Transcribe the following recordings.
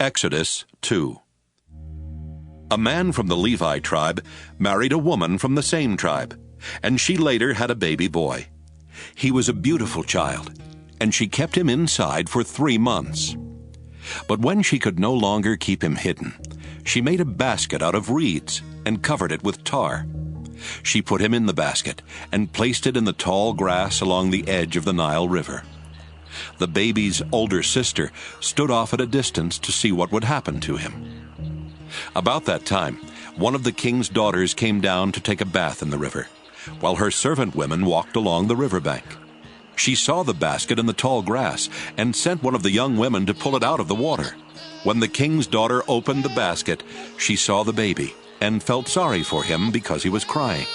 Exodus 2. A man from the Levi tribe married a woman from the same tribe, and she later had a baby boy. He was a beautiful child, and she kept him inside for 3 months. But when she could no longer keep him hidden, she made a basket out of reeds and covered it with tar. She put him in the basket and placed it in the tall grass along the edge of the Nile River. The baby's older sister stood off at a distance to see what would happen to him. About that time, one of the king's daughters came down to take a bath in the river, while her servant women walked along the riverbank. She saw the basket in the tall grass and sent one of the young women to pull it out of the water. When the king's daughter opened the basket, she saw the baby and felt sorry for him because he was crying.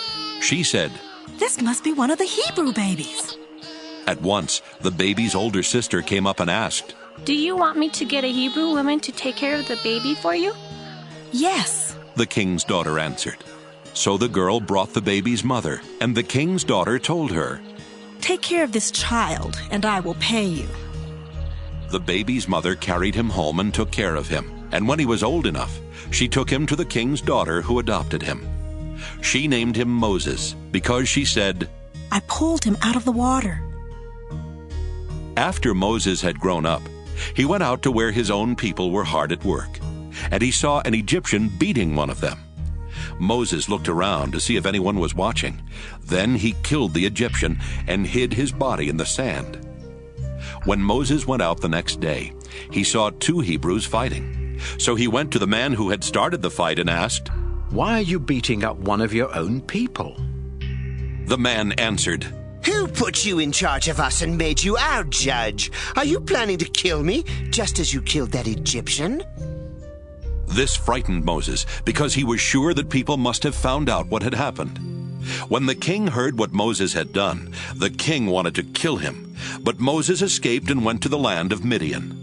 She said, "This must be one of the Hebrew babies." At once, the baby's older sister came up and asked, "Do you want me to get a Hebrew woman to take care of the baby for you?" "Yes," the king's daughter answered. So the girl brought the baby's mother, and the king's daughter told her, "Take care of this child, and I will pay you." The baby's mother carried him home and took care of him, and when he was old enough, she took him to the king's daughter who adopted him. She named him Moses because she said, "I pulled him out of the water." After Moses had grown up, he went out to where his own people were hard at work, and he saw an Egyptian beating one of them. Moses looked around to see if anyone was watching. Then he killed the Egyptian and hid his body in the sand. When Moses went out the next day, he saw 2 Hebrews fighting. So he went to the man who had started the fight and asked, "Why are you beating up one of your own people?" The man answered, "Who put you in charge of us and made you our judge? Are you planning to kill me, just as you killed that Egyptian?" This frightened Moses because he was sure that people must have found out what had happened. When the king heard what Moses had done, the king wanted to kill him, but Moses escaped and went to the land of Midian.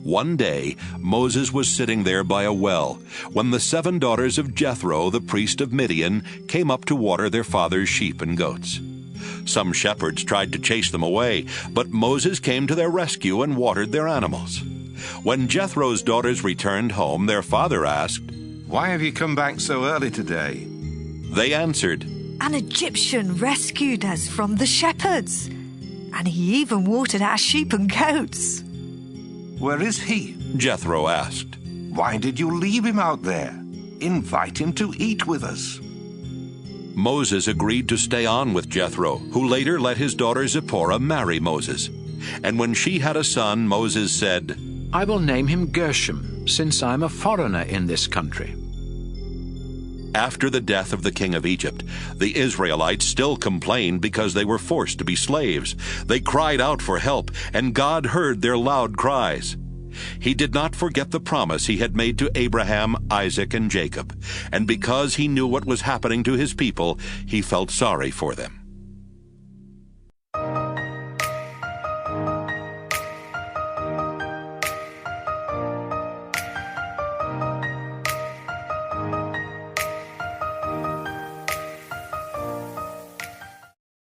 One day, Moses was sitting there by a well when the 7 daughters of Jethro, the priest of Midian, came up to water their father's sheep and goats. Some shepherds tried to chase them away, but Moses came to their rescue and watered their animals. When Jethro's daughters returned home, their father asked, "Why have you come back so early today?" They answered, "An Egyptian rescued us from the shepherds, and he even watered our sheep and goats." "Where is he?" Jethro asked. "Why did you leave him out there? Invite him to eat with us." Moses agreed to stay on with Jethro, who later let his daughter Zipporah marry Moses. And when she had a son, Moses said, "I will name him Gershom, since I am a foreigner in this country." After the death of the king of Egypt, the Israelites still complained because they were forced to be slaves. They cried out for help, and God heard their loud cries. He did not forget the promise he had made to Abraham, Isaac, and Jacob, and because he knew what was happening to his people, he felt sorry for them.